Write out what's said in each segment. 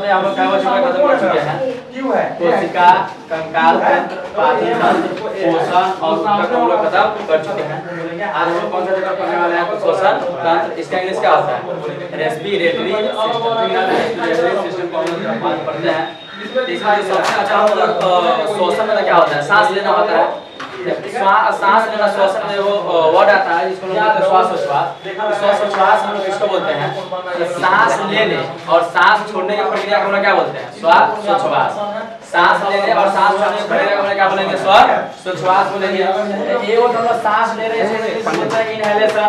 में हम लोग क्या खत्म कर चुके हैं, कोशिका, कंकाल तंत्र, पाचन तंत्र, पोषण और ऊतक हम लोग खत्म कर चुके हैं। आज हम लोग कौन सा चैप्टर पढ़ने वाले हैं? श्वसन तंत्र। इसका इंग्लिश क्या होता है? रेस्पिरेटरी सिस्टम को हम लोग पढ़ते हैं। इसमें सबसे अच्छा हम लोग श्वसन में क्या होता है? सांस लेना होता है। सांस लेना, श्वसन में वो वर्ड आता है जिसको लोग बोलते हैं श्वासोच्छ्वास। श्वासोच्छ्वास हम लोग किसको बोलते हैं? सांस लेने और सांस छोड़ने की प्रक्रिया को हम लोग क्या बोलते हैं? श्वासोच्छ्वास। सांस लेने और सांस छोड़ने की प्रक्रिया को हम लोग क्या बोलेंगे? श्वासोच्छ्वास बोलेंगे। ये वो हम लोग सांस ले रहे हैं, इनहेलेशन।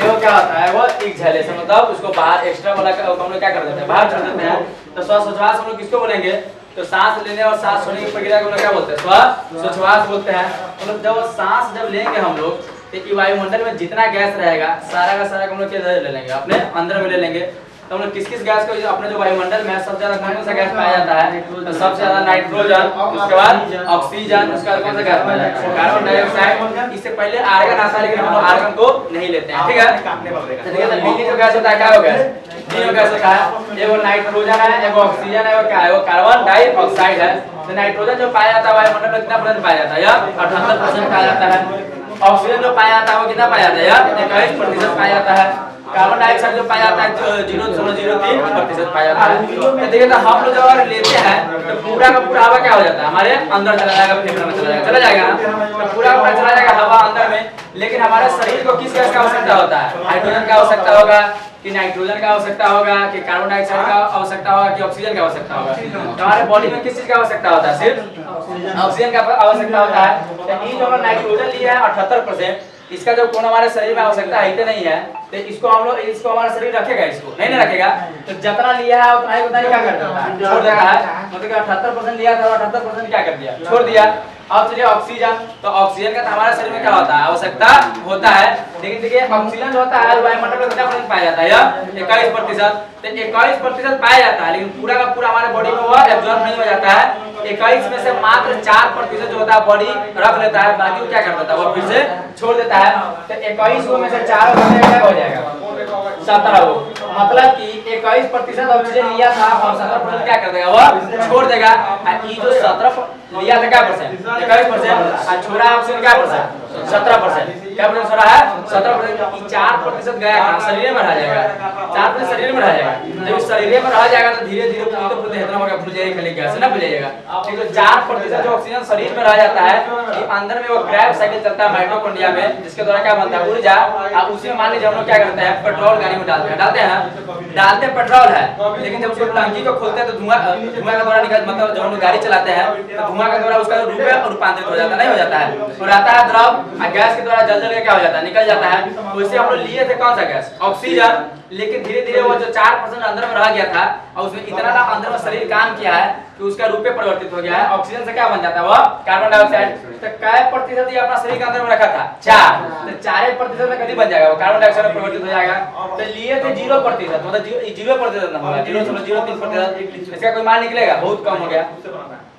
ये क्या होता है? वो एक्सहेलेशन, मतलब उसको बाहर एक्स्ट्रा वाला हम लोग क्या कर देते हैं? बाहर छोड़ देते हैं। तो श्वासोच्छ्वास हम लोग किसको बोलेंगे? तो सांस लेने और सांस छोड़ने की प्रक्रिया को क्या बोलते हैं? श्वासोच्छ्वास बोलते हैं। मतलब जब सांस लेंगे हम लोग तो वायुमंडल में जितना गैस रहेगा सारा का सारा हम लोग क्या ले लेंगे? अपने अंदर में ले लेंगे। तो हम लोग किस किस गैस को अपने जो वायुमंडल में सबसे ज्यादा कौन सा गैस पाया जाता है? तो सबसे ज्यादा नाइट्रोजन, उसके बाद ऑक्सीजन, उसके बाद कौन सा गैस पाया जाता है? Carbon dioxide. इससे पहले आर्गन आता है, लेकिन हम लोग आर्गन को नहीं लेते हैं, ठीक है? पहली जो गैस होता है क्या होगा? तीनों गैस होता है, एगो नाइट्रोजन है, एगो ऑक्सीजन है, एगो क्या है? वो कार्बन डाइऑक्साइड है। तो नाइट्रोजन जो पाया जाता है वायुमंडल में कितना % पाया जाता है? 78% पाया जाता है। ऑक्सीजन जो पाया जाता है वो कितना पाया जाता है? 21% पाया जाता है। कार्बन डाइऑक्साइड जो पाया जाता है 0.03% पाया जाता है। देखिए तो हम लोग जब अगर लेते हैं तो पूरा का पूरा हवा क्या हो जाता है? हमारे अंदर चला जाएगा, फेफड़े में चला जाएगा ना? तो पूरा का पूरा चला जाएगा हवा अंदर में। लेकिन हमारे शरीर को किस गैस का आवश्यकता होता है? हाइड्रोजन का आवश्यकता होगा कि नाइट्रोजन का आवश्यकता होगा कि कार्बन डाइऑक्साइड का आवश्यकता होगा कि ऑक्सीजन का आवश्यकता होगा? तो हमारे बॉडी में किस चीज का आवश्यकता होता है? सिर्फ ऑक्सीजन का आवश्यकता होता है। तो ये जो हम नाइट्रोजन लिया है 78%, इसका जब कौन हमारे शरीर में आवश्यकता है नहीं है, तो इसको हम लोग इसको हमारा शरीर रखेगा? इसको नहीं ना रखेगा। तो जितना लिया है उतना ही क्या कर देता है? छोड़ देता है। मतलब 78% लिया था, 78% क्या कर दिया? छोड़ दिया। अब चलिए ऑक्सीजन। तो ऑक्सीजन का हमारे शरीर में क्या होता है? आवश्यकता होता है। लेकिन देखिए ऑक्सीजन जो होता है वायुमंडल में कितना % पाया जाता है? 21%। तो 21% पाया जाता है, लेकिन पूरा का पूरा हमारे बॉडी में वो एब्जॉर्ब नहीं हो जाता है। 21 में से मात्र 4% जो होता है बॉडी रख लेता है, बाकी वो क्या कर देता है? वो फिर से छोड़ देता है। तो 21 में से 4 क्या हो जाएगा? 17 हो। मतलब कि 21% ऑक्सीजन लिया था और 17% क्या कर देगा? वो छोड़ देगा। ये जो 17 लिया था क्या %? 21%। और छोड़ा ऑक्सीजन क्या %? 17%। क्या % छोड़ा है? 17%। 4% गया कहाँ? शरीर में रह जाएगा। 4% शरीर में रह जाएगा। जब शरीर में रह जाएगा तो धीरे धीरे भूल जाएगा, खाली गैस ना भूल जाएगा। ठीक है, 4% जो ऑक्सीजन शरीर में रह जाता है, ये अंदर में वो क्रैब साइकिल चलता है माइटोकॉन्ड्रिया में, जिसके द्वारा क्या बनता है? ऊर्जा। अब उसी में मान लीजिए हम लोग क्या करते हैं? पेट्रोल गाड़ी में डालते हैं ना? डालते पेट्रोल है, लेकिन जब उसको टंकी को खोलते हैं तो धुआं का द्वारा निकल, मतलब जब हम लोग गाड़ी चलाते हैं तो धुआं के द्वारा उसका रूप रूपांतरित हो जाता है, नहीं हो जाता है? और आता है द्रव, गैस के द्वारा जल के क्या हो जाता है? निकल जाता है। वैसे हम लोग लिए थे कौन सा गैस? ऑक्सीजन। लेकिन धीरे धीरे वो जो 4% अंदर में रह गया था और उसमें इतना ना अंदर में शरीर काम किया है कि उसका रूप परिवर्तित हो गया है। ऑक्सीजन से क्या बन जाता है? वो कार्बन डाइऑक्साइड। तो काय % ये अपना शरीर के अंदर में रखा था? 4। तो 4% में कभी बन जाएगा? वो कार्बन डाइऑक्साइड में परिवर्तित हो जाएगा। तो लिए थे 0%, मतलब 0% ना होगा, 0.03%। इसका कोई मान निकलेगा? बहुत कम हो गया।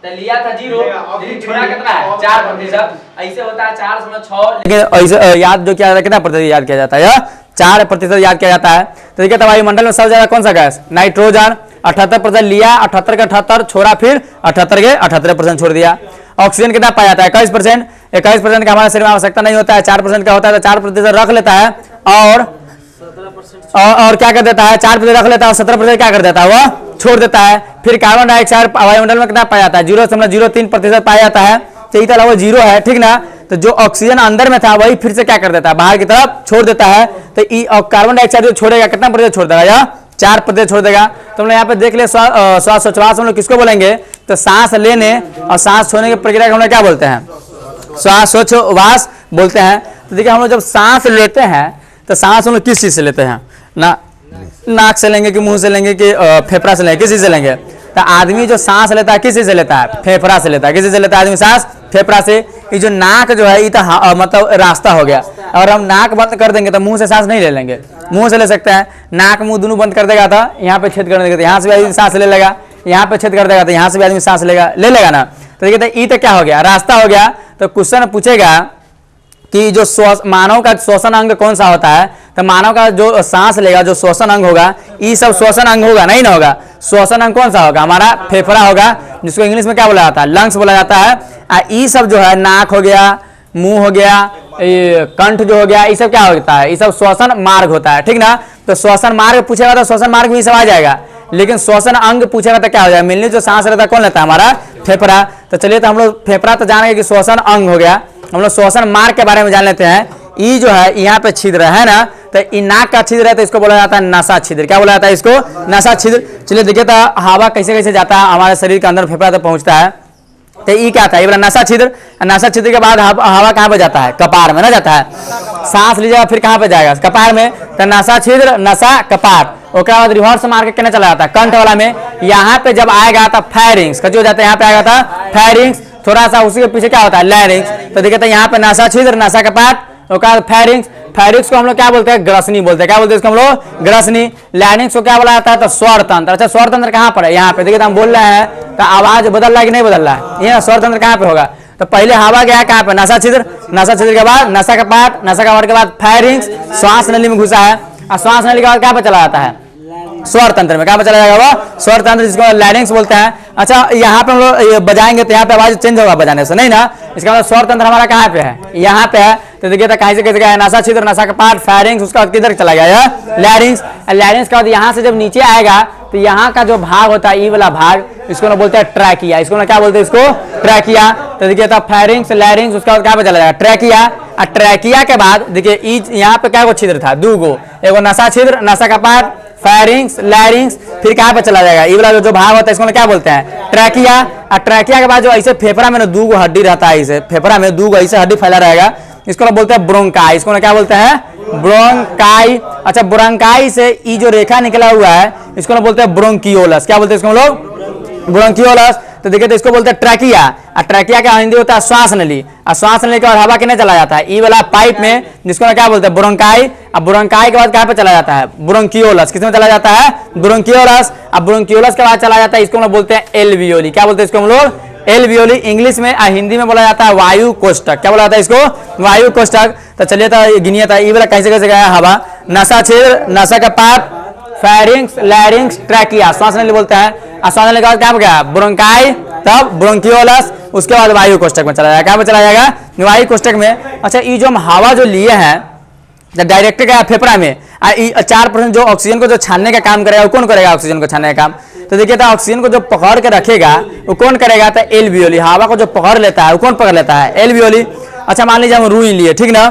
तो लिया था 0, लेकिन छोड़ा कितना है? 4%। ऐसे होता है 4.6। लेकिन ऐसे याद जो किया कितना % याद किया जाता है? 4% याद किया जाता है। तो देखिए वायुमंडल में सबसे ज्यादा कौन सा गैस? नाइट्रोजन। 78% लिया, 78 के 78 छोड़ा, फिर 78 के 78% छोड़ दिया। ऑक्सीजन कितना पाया जाता है? 21%। 21% का हमारे शरीर में आवश्यकता नहीं होता है, 4% का होता है। तो 4% रख लेता है और क्या कर देता है? 4% रख लेता है और 17% क्या कर देता है? वो छोड़ देता है। फिर कार्बन डाइऑक्साइड वायुमंडल में कितना पाया जाता है? 0.03% पाया जाता है। तो इतना वो 0 है, ठीक ना? तो जो ऑक्सीजन अंदर में था वही फिर से क्या कर देता है? बाहर की तरफ छोड़ देता है। तो कार्बन डाइऑक्साइड जो छोड़ेगा कितना % छोड़ देगा? 4% छोड़ देगा। तो हम लोग यहाँ पे देख ले श्वासोच्छ्वास हम लोग किसको बोलेंगे? तो सांस लेने और सांस छोड़ने की प्रक्रिया को हम लोग क्या बोलते हैं? श्वासोच्छ्वास बोलते हैं। तो देखिए हम लोग जब सांस लेते हैं तो सांस हम लोग किस चीज से लेते हैं? नाक से लेंगे कि मुंह से लेंगे कि फेफड़ा से लेंगे? किस चीज से लेंगे? तो आदमी जो सांस लेता है किस चीज से लेता है? फेफड़ा से लेता है। किस चीज से लेता है आदमी सांस? फेफड़ा से। ये जो नाक जो है ये तो मतलब रास्ता हो गया। और हम नाक बंद कर देंगे तो मुंह से सांस नहीं ले लेंगे, मुंह से ले सकते हैं। नाक मुंह दोनों बंद कर देगा तो यहाँ पे छेद कर देगा, यहाँ से भी आदमी सांस ले लेगा। यहाँ पे छेद कर देगा तो यहाँ से भी आदमी सांस ले लेगा ना। तो देखिए ये तो क्या हो गया? रास्ता हो गया। तो क्वेश्चन पूछेगा कि जो मानव का श्वसन अंग कौन सा होता है, तो मानव का जो सांस लेगा, जो श्वसन अंग होगा, ये सब श्वसन अंग होगा नहीं ना होगा। श्वसन अंग कौन सा होगा, हमारा फेफड़ा होगा, जिसको इंग्लिश में क्या बोला जाता है, लंग्स बोला जाता है। ये सब जो है नाक हो गया, मुंह हो गया, कंठ जो हो गया, ये सब क्या होता है, ये सब श्वसन मार्ग होता है, ठीक ना। तो श्वसन मार्ग पूछेगा तो श्वसन मार्ग भी सब आ जाएगा, लेकिन श्वसन अंग पूछेगा तो क्या हो जाएगा, मिलने जो सांस रहता है कौन लेता है, हमारा फेफड़ा। तो चलिए, तो हम लोग फेफड़ा तो जानेंगे कि श्वसन अंग हो गया, हम लोग श्वसन मार्ग के बारे में जान लेते हैं। ये जो है यहाँ पे छिद्र है ना, तो ये नाक का छिद्र है, तो इसको बोला जाता है नसा छिद्र। क्या बोला जाता है इसको, नसा छिद्र। चलिए देखिए, तो हवा कैसे कैसे जाता है हमारे शरीर के अंदर, फेफड़ा तक पहुंचता है। तो ये क्या था, ये बोला नसा छिद्र। नसा छिद्र के बाद हवा कहाँ पे जाता है, कपार में ना जाता है। सांस लीजिएगा फिर कहाँ पे जाएगा, कपार में। तो नसा छिद्र, नसा, कपार, उसके बाद रिवर्स मार के कहने चला जाता है कंठ वाला में। यहाँ पे जब आएगा तो फेरिंग्स कच्ची हो जाता है, यहाँ पे आएगा था फेरिंग्स, थोड़ा सा उसी के पीछे क्या होता है, लैरिंग्स। तो देखिए, तो यहाँ पे नसा छिद्र, नसा कपाट, फेरिंग्स। फेरिंग्स को हम लोग क्या बोलते हैं, ग्रसनी बोलते हैं। क्या बोलते हैं इसको हम लोग, ग्रसनी। लैरिंग्स को क्या बोला जाता है, तो स्वर तंत्र। अच्छा, स्वर तंत्र कहाँ पर है, यहाँ पे देखिए, तो हम बोल रहे हैं तो आवाज बदल रहा है कि नहीं बदल रहा है, ये ना स्वर तंत्र कहाँ पे होगा। तो पहले हवा गया कहाँ पे, नसा छिद्र, नसा छिद्र के बाद नसा कपाट, नसा कपाट के बाद फेरिंग्स, श्वास नली में घुसा है, और श्वास नली के बाद क्या पे चला जाता है, स्वर तंत्र में। क्या पे चला जाएगा वो, स्वर तंत्र, जिसको लैरिंग्स बोलते हैं। अच्छा, यहाँ पे हम लोग बजाएंगे तो यहाँ पे आवाज चेंज होगा बजाने से, नहीं ना। इसका मतलब स्वर तंत्र हमारा कहाँ पे है, यहाँ पे है। तो देखिए, तो कहीं से कैसे गया, नसा छिद्र, नसा कपाट, फेरिंग्स, उसका किधर चला गया, लैरिंग्स। लैरिंग्स के बाद यहाँ से जब नीचे आएगा तो यहाँ का जो भाग होता है, ई वाला भाग, इसको ना बोलते हैं ट्रैकिया। इसको ना क्या बोलते हैं, इसको ट्रैकिया। तो देखिए, तो फेरिंग्स, लैरिंग्स, उसके बाद क्या पे चला जाएगा, ट्रैकिया। और ट्रैकिया के बाद देखिए, यहाँ पे क्या छिद्र था, दो गो, एगो नसा छिद्र, नसा कपाट, फेरिंग्स, लैरिंग्स, फिर कहाँ पे चला जाएगा, ये वाला जो भाग होता है, इसको क्या बोलते हैं, ट्रैकिया। और ट्रैकिया के बाद जो ऐसे फेफड़ा में ना दो हड्डी रहता है, इसे फेफड़ा में दो ऐसे हड्डी फैला रहेगा, इसको ना बोलते हैं ब्रोंकाई। इसको ना क्या बोलते हैं, ब्रोंकाई। अच्छा, ब्रोंकाई से ये जो रेखा निकला हुआ है, इसको ना बोलते हैं ब्रोंकियोलस। क्या बोलते हैं इसको हम लोग, ब्रोंकियोलस। तो देखिए, तो इसको बोलते हैं ट्रैकिया। और ट्रैकिया का हिंदी होता है श्वास नली। और श्वास नली के बाद हवा कितने चला जाता है, ई वाला पाइप में, जिसको ना क्या बोलते हैं, ब्रोंकाई। अब ब्रोंकाई के बाद कहाँ पे चला जाता है, ब्रोंकियोलस। किसमें चला जाता है, ब्रोंकियोलस। अब ब्रोंकियोलस के बाद चला जाता है, इसको हम लोग बोलते हैं एल्वियोली। क्या बोलते हैं इसको हम लोग, एल्वियोली। इंग्लिश में और हिंदी में बोला जाता है वायु कोष्ठक। क्या बोला जाता है इसको, वायु कोष्ठक। तो चलिए, तो गिनिए, था ये वाला कैसे कैसे गया हवा, नसा छिद्र, नसा कपाट, फेरिंग्स, लैरिंग्स, ट्रैकिया, श्वास नली बोलते हैं। और श्वास नली के बाद क्या गया, ब्रोंकाई, तब ब्रोंकियोलस, उसके बाद वायु कोष्ठक में चला जाएगा। क्या में चला जाएगा, वायु कोष्ठक में। अच्छा, ये जो हम हवा जो लिए हैं डायरेक्ट गया फेफड़ा में, 4% जो ऑक्सीजन को जो छानने का काम करेगा, वो कौन करेगा, ऑक्सीजन को छानने का काम। तो देखिए, तो ऑक्सीजन को जो पकड़ के रखेगा वो कौन करेगा, तो एल्वियोली। हवा को जो पकड़ लेता है वो कौन पकड़ लेता है, एल्वियोली। अच्छा, मान लीजिए हम रुई लिए, ठीक ना,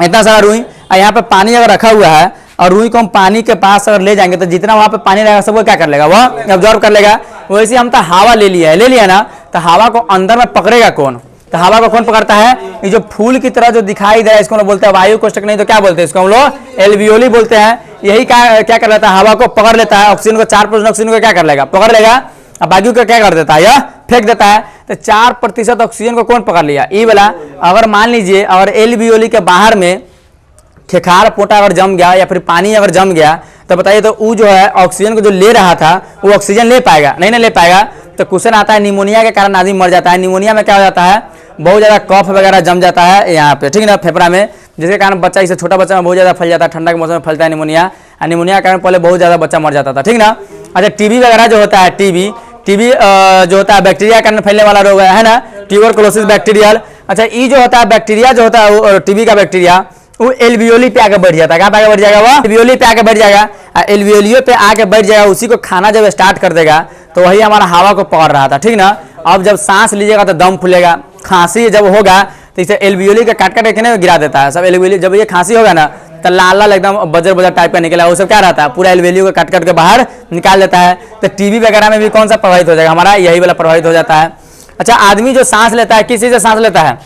इतना सारा रुई, और यहाँ पे पानी अगर रखा हुआ है, और रुई को हम पानी के पास अगर ले जाएंगे तो जितना वहां पे पानी रहेगा सब वो क्या कर लेगा, वो ऑब्जॉर्व कर लेगा। वैसे हम तो हवा ले लिया ना, तो हवा को अंदर में पकड़ेगा कौन, तो हवा को कौन पकड़ता है, ये जो फूल की तरह जो दिखाई दे रहा है, इसको बोलते हैं वायु कोष्ठक, नहीं तो क्या बोलते हैं इसको हम लोग, एल्वियोली बोलते हैं। यही क्या कर लेता है, हवा को पकड़ लेता है, ऑक्सीजन को 4% ऑक्सीजन को क्या कर लेगा, पकड़ लेगा, अब बाकी को क्या कर देता है, यह फेंक देता है। तो 4% ऑक्सीजन को कौन पकड़ लिया, ये वाला। अगर मान लीजिए अगर एल्वियोली के बाहर में खेखार पोटा अगर जम गया या फिर पानी अगर जम गया, तो बताइए, तो वो जो है ऑक्सीजन को जो ले रहा था वो ऑक्सीजन ले पाएगा, नहीं ले पाएगा। तो क्वेश्चन आता है, निमोनिया के कारण आदमी मर जाता है। निमोनिया में क्या हो जाता है, बहुत ज़्यादा कफ वगैरह जम जाता है यहाँ पे, ठीक ना, फेफड़ा में, जिसके कारण बच्चा, इसे छोटा बच्चा में बहुत ज़्यादा फैल जाता है, ठंडा के मौसम में फैलता है निमोनिया। और निमोनिया के कारण पहले बहुत ज़्यादा बच्चा मर जाता था, ठीक ना। अच्छा, टीबी वगैरह जो होता है, टीबी जो होता है बैक्टीरिया के कारण फैलने वाला रोग है ना, ट्यूबरकुलोसिस बैक्टीरियल। अच्छा, ये जो होता है बैक्टीरिया जो होता है टीबी का बैक्टीरिया, वो एल्वियोली पे आके बैठ जाता है। कहाँ पे आके बैठ जाएगा, वो एल्वियोली पे आके बैठ जाएगा। एल्वियोलियो पे आके बैठ जाएगा, उसी को खाना जब स्टार्ट कर देगा तो वही हमारा हवा को पकड़ रहा था, ठीक ना। अब जब सांस लीजिएगा तो दम फूलेगा, खांसी जब होगा तो इसे एल्वियोली का काट के ना गिरा देता है सब एल्वियोली। जब ये खांसी होगा ना तो लाल लाल एकदम बजर बजर टाइप का निकला, वो सब क्या रहता है, पूरा एल्वियोली को काट के बाहर निकाल देता है। तो टीबी वगैरह में भी कौन सा प्रभावित हो जाएगा, हमारा यही वाला प्रभावित हो जाता है। अच्छा, आदमी जो सांस लेता है, किस चीज से सांस लेता है,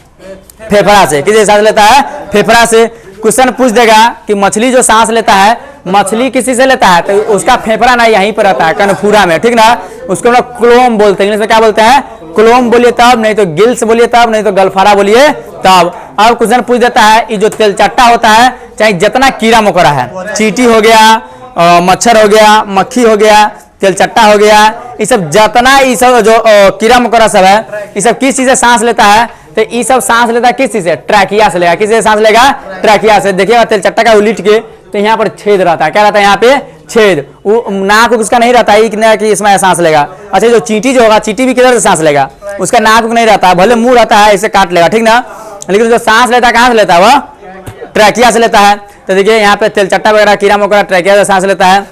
फेफड़ा से। किस सांस लेता है, फेफड़ा से। क्वेश्चन पूछ देगा कि मछली जो सांस लेता है, मछली किसी से लेता है, तो उसका फेफड़ा ना यहीं पर रहता है, कनफूरा में, ठीक ना। उसको हम लोग क्लोम बोलते हैं, इंग्लिश में क्या बोलते हैं, क्लोम बोलिए तब, नहीं तो गिल्स बोलिए तब, नहीं तो गलफारा बोलिए तब। अब क्वेश्चन पूछ देता है, ये जो तेलचट्टा होता है, चाहे जितना कीड़ा मकोड़ा है, चींटी हो गया, मच्छर हो गया, मक्खी हो गया, तेलचट्टा हो गया, ये सब जितना ये सब जो कीड़ा मकोड़ा सब है, ये सब किस चीज से सांस लेता है, तो ये सब सांस लेता है किस चीज से? ट्रैकिया से लेगा। किससे सांस लेगा? ट्रैकिया से। देखिएगा तेलचट्टा का उलिट के तो यहाँ पर छेद रहता है। क्या रहता है यहाँ पे? छेद। वो नाक उसका नहीं रहता है कि इसमें सांस लेगा। अच्छा जो चींटी जो होगा, चींटी भी किधर से सांस लेगा? उसका नाक नहीं रहता है, भले मुंह रहता है इसे काट लेगा, ठीक ना। लेकिन जो सांस लेता है कहाँ से लेता है? वह ट्रैकिया से लेता है। तो देखिए यहाँ पे तेलचट्टा वगैरह कीड़ा मकोड़ा ट्रैकिया से सांस लेता है।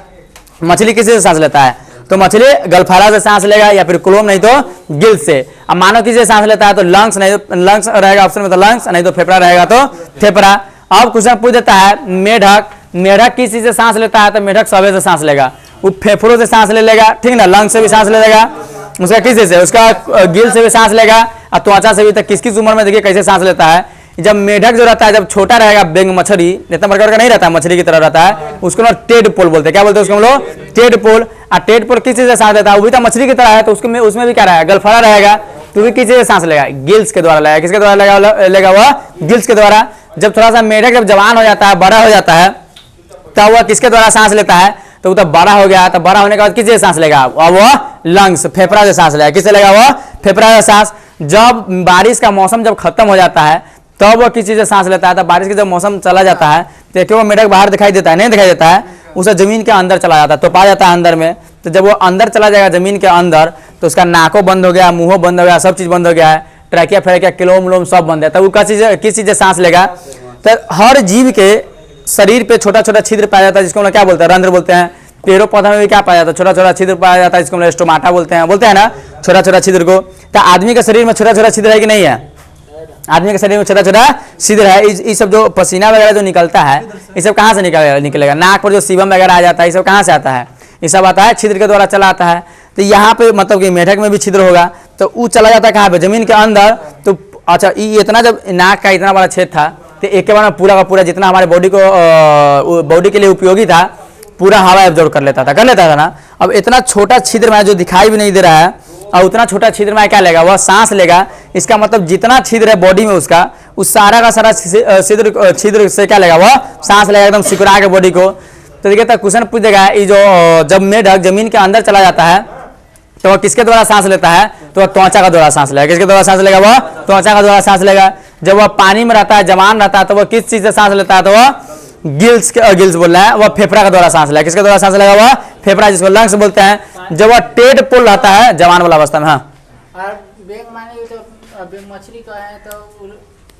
मछली किसी से सांस लेता है? तो मछली गलफारा से सांस लेगा या फिर क्लोम, नहीं तो गिल से। अब मानव किसी से सांस लेता है तो लंग्स, नहीं तो लंग्स रहेगा ऑप्शन में, तो लंग्स, नहीं तो फेफड़ा रहेगा तो फेफड़ा। अब क्वेश्चन पूछ देता है मेढक, मेढक किस चीज से सांस लेता है? तो मेढक सवे से सांस लेगा, वो फेफड़ों से सांस ले लेगा, ठीक ना, लंग्स से भी सांस ले लेगा। उसका किस से? उसका गिल से भी सांस लेगा और त्वचा से भी। तक किस किस उम्र में देखिए कैसे सांस लेता है। जब मेढक जो रहता है, जब छोटा रहेगा, बेंग मछली इतना प्रकार का नहीं रहता है, मछली की तरह रहता है, उसको ना टेड पोल बोलते हैं। क्या बोलते हैं उसको हम लोग? टेड पोल। और टेड पोल किस चीज से सांस लेता है? वो भी तो मछली की तरह है, तो उसमें भी क्या रहेगा? गलफड़ा रहेगा। तो भी किस चीज से सांस लेगा? गिल्स के द्वारा लेगा। किसके द्वारा लेगा? वह गिल्स के द्वारा। जब थोड़ा सा मेढक जब जवान हो जाता है, बड़ा हो जाता है, तब वह किसके द्वारा सांस लेता है? तो वो तो बड़ा हो गया, तो बड़ा होने के बाद किससे सांस लेगा? और वह लंग्स, फेफड़ा से सांस लेगा। किससे लेगा? वह फेफड़ा से सांस। जब बारिश का मौसम जब खत्म हो जाता है तब वह किस चीज से सांस लेता है? तो बारिश का जब मौसम चला जाता है तो एक वो मेढक बाहर दिखाई देता है? नहीं दिखाई देता है, उसे जमीन के अंदर चला जाता है, तो पा जाता है अंदर में। तो जब वो अंदर चला जाएगा जमीन के अंदर, तो उसका नाको बंद हो गया, मुंह बंद हो गया, सब चीज बंद हो गया है, ट्रैकिया फ्रैकिया क्लोम उलोम सब बंद है। तो वो किस चीज से सांस लेगा? तो हर जीव के शरीर पे छोटा छोटा छिद्र पाया जाता है, जिसको हम लोग क्या बोलते हैं? रंध्र बोलते हैं। पेड़ों पौधा में भी क्या पाया जाता है? छोटा छोटा छिद्र पाया जाता है, जिसको हम लोग स्टोमाटा बोलते हैं ना, छोटा छोटा छिद्र को। तो आदमी के शरीर में छोटा छोटा छिद्र है कि नहीं है? आदमी के शरीर में छोटा छोटा छिद्र है। ये सब जो पसीना वगैरह जो निकलता है, ये सब कहाँ से निकलेगा? नाक पर जो सीबम वगैरह आ जाता है, ये सब कहाँ से आता है? ये सब आता है छिद्र के द्वारा चला आता है। तो यहाँ पे मतलब कि मेढक में भी छिद्र होगा, तो वो चला जाता है कहाँ पे? जमीन के अंदर। तो अच्छा ये इतना जब नाक का इतना बड़ा छेद था, तो एक के बाद में पूरा का पूरा जितना हमारे बॉडी के लिए उपयोगी था, पूरा हवा एब्जॉर्ब कर लेता था ना। अब इतना छोटा छिद्र में जो दिखाई भी नहीं दे रहा है, और उतना छोटा छिद्र में क्या लेगा? वह सांस लेगा। इसका मतलब जितना छिद्र है बॉडी में उसका, उस सारा का सारा छिद्र से क्या लेगा? वह सांस लेगा, एकदम सिकुड़ा के बॉडी को। तो देखिए तो क्वेश्चन पूछ देगा, ये जो जब मेढक जमीन के अंदर चला जाता है तो वह किसके द्वारा सांस लेता है? तो वह त्वचा का द्वारा सांस लेगा। किसके द्वारा सांस लेगा? वह त्वचा का द्वारा सांस लेगा। जब वह पानी में रहता है, जवान रहता है, तो वह किस चीज से सांस लेता है? तो वह गिल्स बोल रहा है, वह फेफड़ा का द्वारा सांस लेगा। किसके द्वारा सांस लेगा? वह फेफड़ा, जिसको लंग्स बोलते हैं। जब वह टेड पोल रहता है जवान वाला अवस्था में। हाँ, मछली का है तो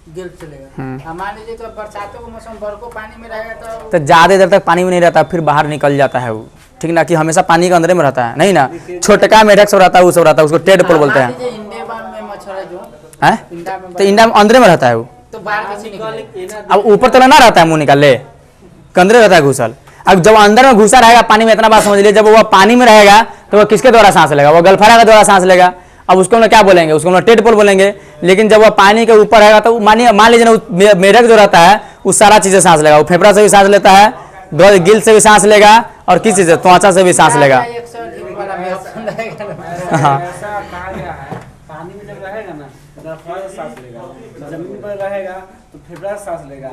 गिल्स चलेगा। मान लीजिए तो बरसातों का मौसम, बरको पानी में रहेगा तो ज्यादा देर तक पानी में नहीं रहता, फिर बाहर निकल जाता है वो, ठीक ना, कि हमेशा पानी के अंदर में रहता है, नहीं ना। छोटका मेढक सब रहता है, वो सब रहता है, उसको टेड पोल बोलते हैं। तो इंडा में अंदर में रहता है वो, तो बाहर कैसे निकलेगा? अब ऊपर तो ना रहता है, मुंह निकाल ले, कंदरे रहता है घुसल। अब जब अंदर में घुसा रहेगा पानी में, इतना बात समझ लीजिए, जब वो पानी में रहेगा तो वो किसके द्वारा सांस लेगा? वो गलफड़ा के द्वारा सांस लेगा। अब उसको हम लोग क्या बोलेंगे? उसको हम लोग टेड पोल बोलेंगे। लेकिन जब वो पानी के ऊपर रहेगा तो मान लीजिए ना, मेढक जो रहता है उस सारा चीजें सांस लेगा। वो फेफड़ा से भी सांस लेता है, गिल से भी सांस लेगा, और किस चीज से? त्वचा से भी सांस लेगा। हाँ, पानी में जब रहेगा ना गलफड़ा से सांस लेगा, जमीन पर रहेगा तो फेफड़ा से सांस लेगा,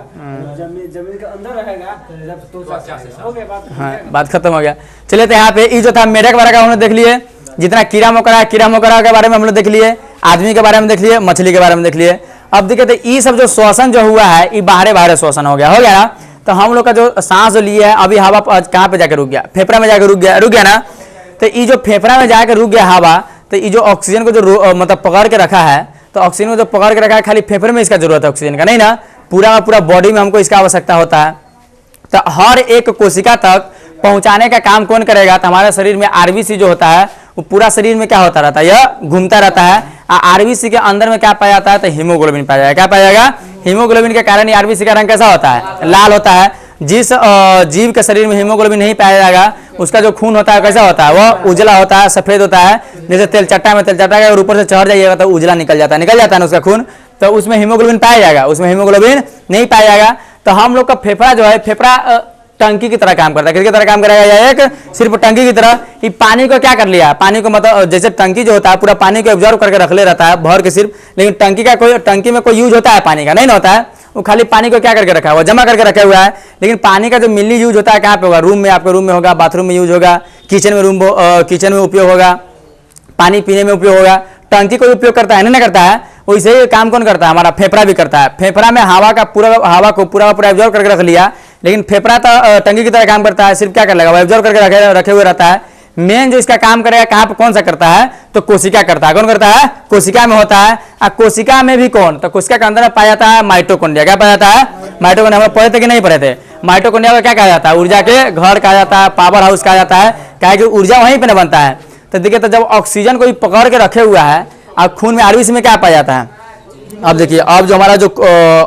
जमीन के अंदर रहेगा जब त्वचा से। हो गया बात? हाँ, बात खत्म हो गया। चलिए तो यहाँ पे ये जो था मेढक वगैरह का हमने देख लिए, जितना कीड़ा मकोड़ा के बारे में हम लोग देख लिए, आदमी के बारे में देख लिए, मछली के बारे में देख लिए। अब देखिए तो ये सब जो श्वसन जो हुआ है, ये बाहरे श्वसन हो गया ना। तो हम लोग का जो सांस जो लिए है, अभी हवा कहाँ पे जाकर रुक गया? फेफड़ा में जाकर रुक गया ना। तो ये जो फेफड़ा में जाकर रुक गया हवा, तो ये जो ऑक्सीजन को जो मतलब पकड़ के रखा है, तो ऑक्सीजन को जो पकड़ के रखा है, खाली फेफड़े में इसका जरूरत है ऑक्सीजन का, नहीं ना, पूरा बॉडी में हमको इसका आवश्यकता होता है। तो हर एक कोशिका तक पहुंचाने का काम कौन करेगा? तो हमारे शरीर में आरबीसी जो होता है, वो पूरा शरीर में क्या होता रहता है? यह घूमता रहता है। आरबीसी के अंदर में क्या पाया जाता है? तो हीमोग्लोबिन पाया जाएगा। क्या पाया जाएगा? हीमोग्लोबिन के कारण आरबीसी का रंग कैसा होता है? लाल होता है। जिस जीव के शरीर में हीमोग्लोबिन नहीं पाया जाएगा, उसका जो खून होता है कैसा होता है? वह उजला होता है, सफेद होता है। जैसे तेलचट्टा के अगर ऊपर से चढ़ जाइएगा तो उजला निकल जाता है ना उसका खून, तो उसमें हीमोग्लोबिन पाया जाएगा, उसमें हीमोग्लोबिन नहीं पाया जाएगा। तो हम लोग का फेफड़ा जो है, फेफड़ा टंकी की तरह काम करता है। किसकी तरह काम करेगा? या एक सिर्फ टंकी की तरह। कि पानी को क्या कर लिया? पानी को मतलब जैसे टंकी जो होता है पूरा पानी को एब्जॉर्ब करके रख ले रहता है भर के सिर्फ, लेकिन टंकी में कोई यूज होता है पानी का? नहीं ना होता है। वो खाली पानी को क्या करके रखा है? वो जमा करके रखा हुआ है। लेकिन पानी का जो मिली यूज होता है कहाँ पे होगा? रूम में, आपके रूम में होगा, बाथरूम में यूज होगा, किचन में उपयोग होगा, पानी पीने में उपयोग होगा। टंकी कोई उपयोग करता है? नहीं करता है। वैसे ही काम कौन करता है, हमारा फेफड़ा भी करता है। फेफड़ा में हवा को पूरा एब्जॉर्व करके रख लिया, लेकिन फेफड़ा तो टंकी की तरह काम करता है, सिर्फ क्या कर लेगा, वो एब्जॉर्व करके रखे हुए रहता है। मेन जो इसका काम करेगा कहाँ पे, कौन सा करता है, तो कोशिका करता है। कौन करता है, कोशिका में होता है। और कोशिका में भी कौन, तो कोशिका के अंदर पाया जाता है माइटोकॉन्ड्रिया। क्या पाया जाता है, माइटोकॉन्ड्रिया। हम लोग पढ़े थे कि नहीं पढ़े थे, माइटोकॉन्ड्रिया को क्या कहा जाता है, ऊर्जा के घर कहा जाता है, पावर हाउस कहा जाता है, क्या कि ऊर्जा वहीं पे बनता है। तो देखिए, तो जब ऑक्सीजन को पकड़ के रखे हुआ है, और खून में आरबीसी में क्या पाया जाता है, अब देखिए, अब जो हमारा जो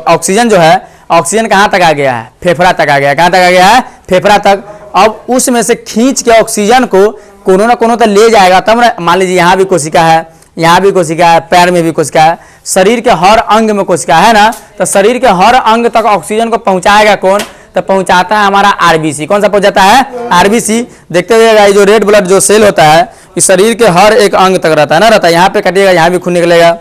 ऑक्सीजन जो है, ऑक्सीजन कहाँ तक आ गया है, फेफड़ा तक आ गया। कहाँ तक आ गया है, फेफड़ा तक। अब उसमें से खींच के ऑक्सीजन को कोनो ना कोनो तक ले जाएगा, तब मान लीजिए यहाँ भी कोशिका है, यहाँ भी कोशिका है, पैर में भी कोशिका है, शरीर के हर अंग में कोशिका है ना। तो शरीर के हर अंग तक ऑक्सीजन को पहुंचाएगा कौन, तो पहुंचाता है हमारा आरबीसी। कौन सा पहुंचाता है, आरबीसी। देखते हुए जो रेड ब्लड जो सेल होता है, इस शरीर के हर एक अंग तक रहता है ना, रहता है। यहाँ पे कटिएगा, यहाँ भी खून निकलेगा,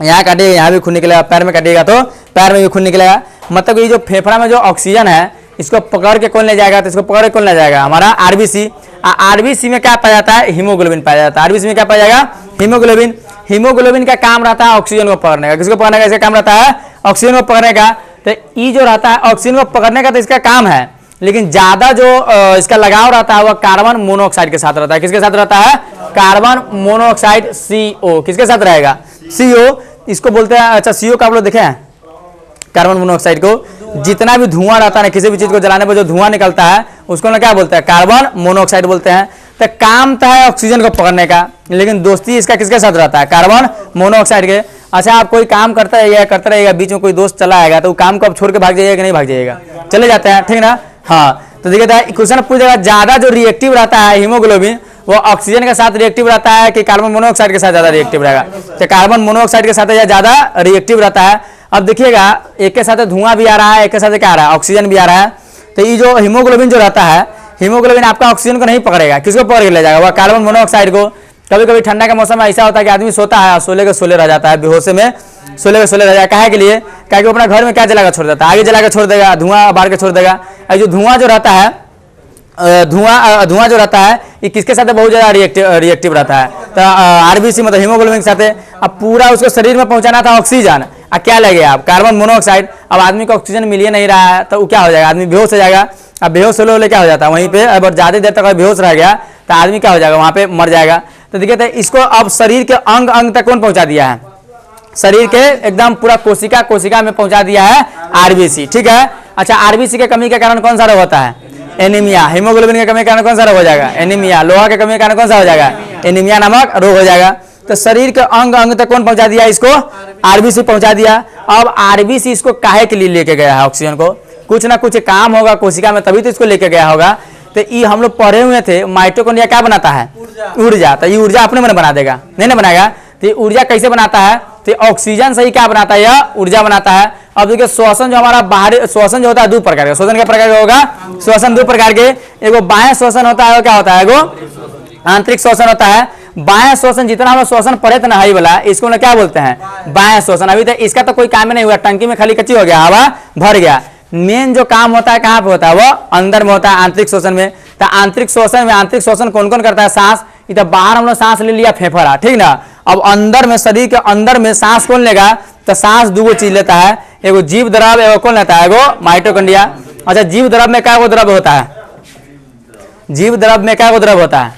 यहाँ काटिएगा, यहाँ भी खून निकलेगा, पैर में काटिएगा तो पैर में भी खून निकलेगा। मतलब ये जो फेफड़ा में जो ऑक्सीजन है, इसको पकड़ के कौन ले जाएगा, तो इसको पकड़ के कौन ले जाएगा, हमारा आरबीसी। आरबीसी में क्या पाया जाता है, हीमोग्लोबिन पाया जाता है। आरबीसी में क्या पाया जाएगा, हीमोग्लोबिन। हीमोग्लोबिन का काम रहता है ऑक्सीजन को पकड़ने का। किसको पकड़ने का, इसका काम रहता है ऑक्सीजन को पकड़ने का। तो ये जो रहता है ऑक्सीजन को पकड़ने का, तो इसका काम है, लेकिन ज्यादा जो इसका लगाव रहता है वह कार्बन मोनोऑक्साइड के साथ रहता है। किसके साथ रहता है, कार्बन मोनोऑक्साइड, CO। किसके साथ रहेगा, CO। इसको बोलते हैं, अच्छा CO का आप लोग देखे हैं, कार्बन मोनोऑक्साइड को। जितना भी धुआं रहता है, किसी भी चीज को जलाने पर जो धुआं निकलता है, उसको ना क्या बोलते हैं, कार्बन मोनोऑक्साइड बोलते हैं। तो काम तो है ऑक्सीजन को पकड़ने का, लेकिन दोस्ती इसका किसके साथ रहता है, कार्बन मोनोऑक्साइड के। अच्छा, आप कोई काम करता रहेगा, बीच में कोई दोस्त चला आएगा, तो वो काम को आप छोड़ के भाग जाइएगा कि नहीं भाग जाइएगा, चले जाते हैं, ठीक ना। हाँ, तो देखिए क्वेश्चन पूछेगा, ज्यादा जो रिएक्टिव रहता है हीमोग्लोबिन, वो ऑक्सीजन के साथ रिएक्टिव रहता है कि कार्बन मोनोऑक्साइड के साथ ज्यादा रिएक्टिव रहेगा, तो कार्बन मोनोऑक्साइड के साथ ज्यादा रिएक्टिव रहता है। अब देखिएगा, एक के साथ धुआं भी आ रहा है, एक के साथ क्या आ रहा है, ऑक्सीजन भी आ रहा है। तो ये जो हीमोग्लोबिन जो रहता है, हीमोग्लोबिन आपका ऑक्सीजन को नहीं पकड़ेगा, किसको पकड़ के ले जाएगा, वह कार्बन मोनोऑक्साइड को। कभी कभी ठंडा का मौसम में ऐसा होता है कि आदमी सोता है, सोले के सोले रह जाता है, बेहोश में सोले के सोले रह जाएगा। काहे के लिए, क्या कि अपना घर में क्या जला के छोड़ देता है, आगे जला के छोड़ देगा, धुआं बाहर के छोड़ देगा। जो धुआं जो रहता है, धुआं जो रहता है, ये किसके साथ बहुत ज्यादा रिएक्टिव रहता है, तो आरबीसी मतलब हीमोग्लोबिन के साथ। अब पूरा उसको शरीर में पहुंचाना था ऑक्सीजन, अब क्या लगे आप, कार्बन मोनोऑक्साइड। अब आदमी को ऑक्सीजन मिल ही नहीं रहा है, तो वो क्या हो जाएगा, आदमी बेहोश हो जाएगा। अब बेहोश होले क्या हो जाता है, वहीं पे अगर ज्यादा देर तक बेहोश रह गया तो आदमी क्या हो जाएगा, वहां पे मर जाएगा। तो देखिए, तो इसको अब शरीर के अंग अंग तक कौन पहुंचा दिया है, शरीर के एकदम पूरा कोशिका में पहुंचा दिया है आरबीसी, ठीक है। अच्छा, आरबीसी के कमी के कारण कौन सा रोग होता है, एनीमिया। हीमोग्लोबिन के कमी के कारण कौन सा रोग हो जाएगा, एनीमिया। लोहा के कमी के कारण कौन सा हो जाएगा, एनीमिया नामक रोग हो जाएगा। तो शरीर के अंग अंग तक कौन पहुंचा दिया, इसको आरबीसी पहुंचा दिया। अब आरबीसी इसको काहे के लिए लेके गया है, ऑक्सीजन को, कुछ ना कुछ काम होगा कोशिका में, तभी तो इसको लेके गया होगा। तो ये हम लोग पढ़े हुए थे, माइटोकॉन्ड्रिया क्या बनाता है, ऊर्जा। तो ये ऊर्जा अपने मन बना देगा, नहीं ना बनाएगा। तो ये ऊर्जा कैसे बनाता है, तो ऑक्सीजन से ही क्या बनाता है, यह ऊर्जा बनाता है। अब देखिए, श्वसन जो हमारा बाहरी श्वसन जो होता है, दो प्रकार का श्वसन, क्या प्रकार का होगा, श्वसन दो प्रकार के। एगो बाह्य श्वसन होता है, क्या होता है, एगो आंतरिक श्वसन होता है। बाह्य श्वसन, जितना हम श्वसन पढ़े थे ना हाई वाला, इसको क्या बोलते हैं, बाह्य श्वसन। अभी तक इसका तो कोई काम ही नहीं हुआ, टंकी में खाली कच्ची हो गया, हवा भर गया। मेन जो काम होता है कहाँ पे होता है, वो अंदर में होता है, आंतरिक श्वसन में। तो आंतरिक श्वसन कौन कौन करता है, सांस। इधर बाहर हम लोग सांस ले लिया, फेफड़ा, ठीक ना। अब अंदर में, शरीर के अंदर में सांस कौन लेगा, तो सांस दो चीज लेता है, एगो जीव द्रव, एगो कौन लेता है, एगो माइटोकॉन्ड्रिया। अच्छा, जीव द्रव में क्या द्रव होता है, जीव द्रव में क्या द्रव होता है,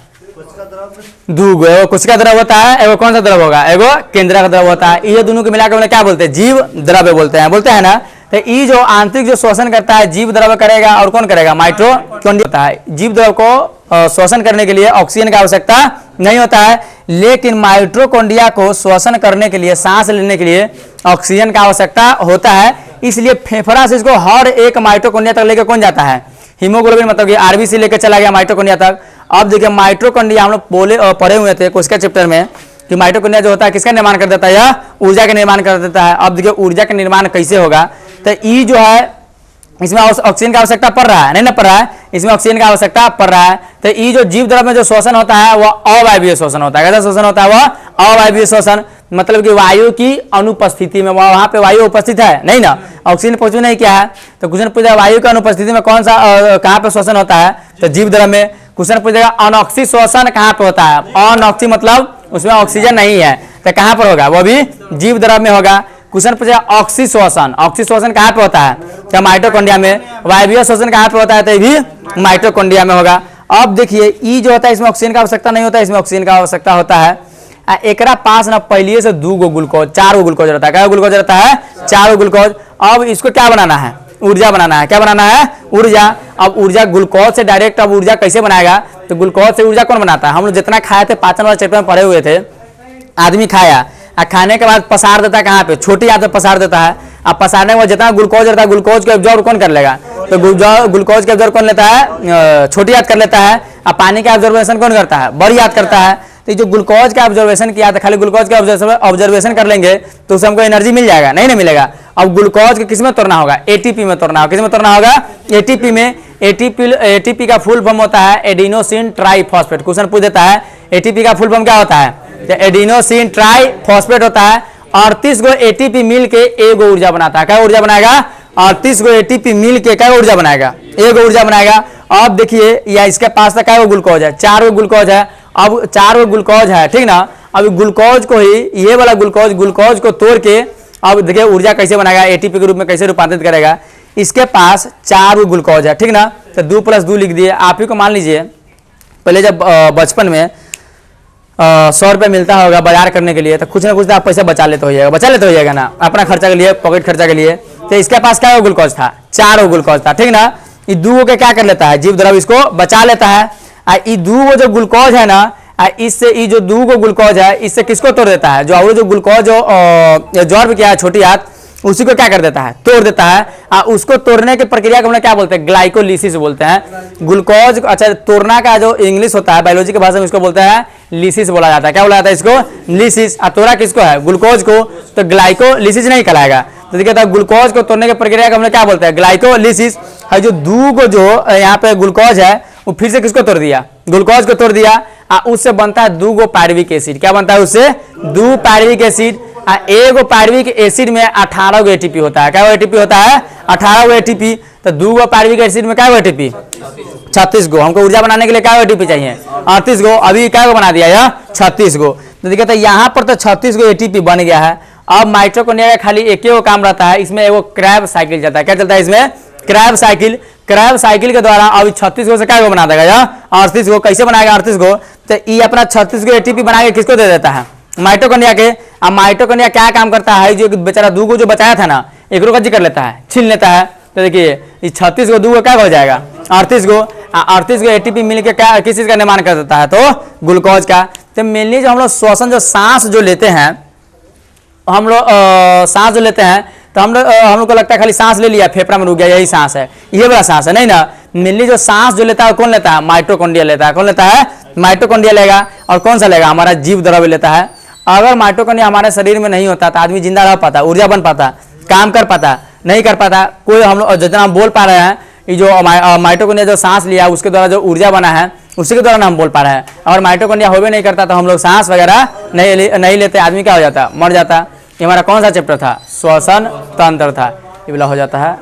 दूगो, एगो कोशिका द्रव होता है, एगो कौन सा द्रव होगा, एगो केंद्रक द्रव होता है। ये दोनों को मिलाकर क्या बोलते हैं, जीव द्रव्य बोलते हैं ना। तो ये जो आंतरिक जो श्वसन करता है, जीव द्रव्य करेगा, और कौन करेगा, माइटोकॉन्ड्रिया होता है। जीव द्रव को श्वसन करने के लिए ऑक्सीजन की आवश्यकता नहीं होता है, लेकिन माइटोकॉन्ड्रिया को श्वसन करने के लिए, सांस लेने के लिए ऑक्सीजन की आवश्यकता होता है। इसलिए फेफड़ा से इसको हर एक माइटोकॉन्ड्रिया तक लेकर कौन जाता है, हीमोग्लोबिन, मतलब कि आरबीसी लेकर चला गया माइटोकॉन्ड्रिया तक। अब देखिए, माइटोकॉन्ड्रिया हम लोग पढ़े हुए थे कोशिका चैप्टर में कि माइटोकॉन्ड्रिया जो होता है किसका निर्माण कर देता है, यह ऊर्जा का निर्माण कर देता है। अब देखिए, ऊर्जा का निर्माण कैसे होगा, तो ये जो है, इसमें ऑक्सीजन की आवश्यकता पड़ रहा है, नहीं ना पड़ रहा है, इसमें ऑक्सीजन की आवश्यकता पड़ रहा है। तो ये जो जीव द्रव में जो श्वसन होता है, वह अवायवीय श्वसन होता है। कैसा श्वसन होता है, वह अवायवीय श्वसन, मतलब कि वायु की अनुपस्थिति में, वहां पे वायु उपस्थित है नहीं ना, ऑक्सीजन पहुंच नहीं किया है। तो क्वेश्चन पूछेगा, वायु की अनुपस्थिति में कौन सा कहाँ पे श्वसन होता है, तो जीव द्रव में। क्वेश्चन पूछेगा, अनऑक्सी श्वसन कहाँ पे होता है, अनऑक्सी मतलब उसमें ऑक्सीजन नहीं है। तो तो कहाँ पर होगा, वो भी जीव द्रव में होगा। क्वेश्चन पूछा ऑक्सी श्वसन, ऑक्सी श्वसन कहाँ पे होता है, तो माइटोकॉन्ड्रिया में। वायवीय श्वसन कहाँ पे होता है, तो ये भी माइटोकॉन्ड्रिया में होगा। अब देखिए ई जो होता है इसमें ऑक्सीजन का आवश्यकता नहीं होता है, इसमें ऑक्सीजन का आवश्यकता होता है। एकरा पास ना पहले से 2 गो ग्लूकोज 4 गो ग्लूकोज रहता है, क्या ग्लूकोज रहता है, 4 गो ग्लूकोज। अब इसको क्या बनाना है, ऊर्जा बनाना है, क्या बनाना है, ऊर्जा। अब ऊर्जा ग्लूकोज से डायरेक्ट, अब ऊर्जा कैसे बनाएगा, तो ग्लूकोज से ऊर्जा कौन बनाता है, हम लोग जितना खाए थे पाचन वाला चैप्टर में पढ़े हुए थे, आदमी खाया खाने के बाद पसार देता है कहाँ पे, छोटी आंत में पसार देता है। अब पसारने के बाद जितना ग्लूकोज रहता है ग्लूकोज को एब्जॉर्ब कौन कर लेगा, तो ग्लूकोज के एब्जॉर्ब कौन लेता है, छोटी आंत कर लेता है। अब पानी का ऑब्जर्वेशन कौन करता है, बड़ी आंत करता है। तो जो ग्लूकोज का ऑब्जर्वेशन किया था, खाली ग्लूकोज का ऑब्जर्वेशन कर लेंगे तो उससे हमको एनर्जी मिल जाएगा, नहीं मिलेगा। अब ग्लूकोज के किस में तोड़ना होगा, एटीपी में तोड़ना होगा। किस में तोड़ना होगा, एटीपी में। एटीपी का फुल फॉर्म होता है एडिनोसिन ट्राइफॉस्फेट। क्वेश्चन पूछ देता है एटीपी का फुल फॉर्म क्या होता है, तो एडिनोसिन ट्राइफॉस्फेट होता है। 38 गो एटीपी मिल के एक ऊर्जा बनाता है, क्या ऊर्जा बनाएगा, 38 गो एटीपी मिल के क्या ऊर्जा बनाएगा, एक ऊर्जा बनाएगा। अब देखिए या इसके पास तक क्या ग्लूकोज है, 4 गो ग्लूकोज है। अब 4 गो ग्लूकोज है, ठीक ना। अब ग्लूकोज को ही ये वाला ग्लूकोज को तोड़ के अब देखिए ऊर्जा कैसे बनाएगा, एटीपी के रूप में कैसे रूपांतरित करेगा। इसके पास 4 गो ग्लूकोज है, ठीक ना, तो 2 + 2 लिख दिए। आप ही को मान लीजिए पहले जब बचपन में 100 रुपये मिलता होगा बाजार करने के लिए, तो कुछ ना कुछ आप पैसा बचा लेते होइएगा ना, अपना खर्चा के लिए, पॉकेट खर्चा के लिए। तो इसके पास क्या ग्लूकोज था, 4 गो ग्लूकोज था, ठीक ना। ये 2 के क्या कर लेता है, जीव द्रव इसको बचा लेता है। ये 2 जो ग्लूकोज है ना, इससे ये जो 2 ग्लूकोज है इससे किसको तोड़ देता है, जो जो ग्लूकोज जो जॉर्ब किया है छोटी हाथ, उसी को क्या कर देता है, तोड़ देता है। उसको तोड़ने की प्रक्रिया को हम लोग क्या बोलते हैं, ग्लाइकोलिसिस बोलते हैं। ग्लूकोज अच्छा तोड़ना का जो इंग्लिश होता है बायोलॉजी की भाषा में इसको बोलते हैं लिसिस बोला जाता है। क्या बोला जाता है इसको, लिसिस। तोड़ा किसको है, ग्लूकोज को, तो ग्लाइकोलिसिस नहीं कहलाएगा। तो देखिए ग्लूकोज को तोड़ने की प्रक्रिया को हम लोग क्या बोलते हैं, ग्लाइकोलिसिस। है जो 2 जो यहाँ पे ग्लूकोज है वो फिर से किसको तोड़ दिया, ग्लूकोज को तोड़ दिया। उससे बनता है 2 पायरुविक एसिड। क्या बनता है उससे, 2 पायरुविक एसिड। एक पायरुविक एसिड में 18 गो एटीपी होता है। क्या एटीपी होता है, 18 गो एटीपी। तो 2 पायरुविक एसिड में क्या एटीपी, 36 गो। हमको ऊर्जा बनाने के लिए क्या एटीपी चाहिए, 38 गो। अभी क्या बना दिया यह 36 गो। तो देखिए तो यहाँ पर तो 36 गो एटीपी बन गया है। अब माइटोकॉन्ड्रिया का खाली एक ही काम रहता है, इसमें एगो क्रैब साइकिल चलता है। क्या चलता है इसमें, क्रैब साइकिल। क्रैब साइकिल के द्वारा अभी 36 गो से क्या बना देगा यह 38 गो। कैसे बनाएगा 38 गो, तो ये अपना 36 गो एटीपी बना के किसको दे देता है, माइटोकॉन्ड्रिया के। अब माइटोकॉन्ड्रिया क्या काम करता है, जो बेचारा 2 गो जो बचाया था ना, एक का कर लेता है, छीन लेता है। तो देखिए ये 36 गो 2 गो क्या हो जाएगा, 38 गो। 38 गो एटीपी मिलकर क्या किस चीज का निर्माण कर देता है, तो ग्लूकोज का। तो मेनली जो हम लोग श्वसन जो सांस जो लेते हैं, हम लोग सांस जो लेते हैं, तो हम लोग को लगता है खाली सांस ले लिया फेफड़ा में रुक गया, यही सांस है, ये वाला सांस है, नहीं ना। मेनली जो सांस जो लेता है कौन लेता है, माइटोकॉन्ड्रिया लेता है। कौन लेता है, माइटोकॉन्ड्रिया लेगा। और कौन सा लेगा, हमारा जीव द्रव्य लेता है। अगर माइटोकॉन्ड्रिया हमारे शरीर में नहीं होता तो आदमी जिंदा रह पाता, ऊर्जा बन पाता, काम कर पाता, नहीं कर पाता। कोई हम लोग जितना हम बोल पा रहे हैं, ये जो माइटोकॉन्ड्रिया जो सांस लिया उसके द्वारा जो ऊर्जा बना है उसी के द्वारा हम बोल पा रहे हैं। अगर माइटोकॉन्ड्रिया होवे नहीं करता तो हम लोग सांस वगैरह नहीं लेते, आदमी क्या हो जाता, मर जाता। ये हमारा कौन सा चैप्टर था, श्वसन तंत्र था, ये वाला हो जाता है।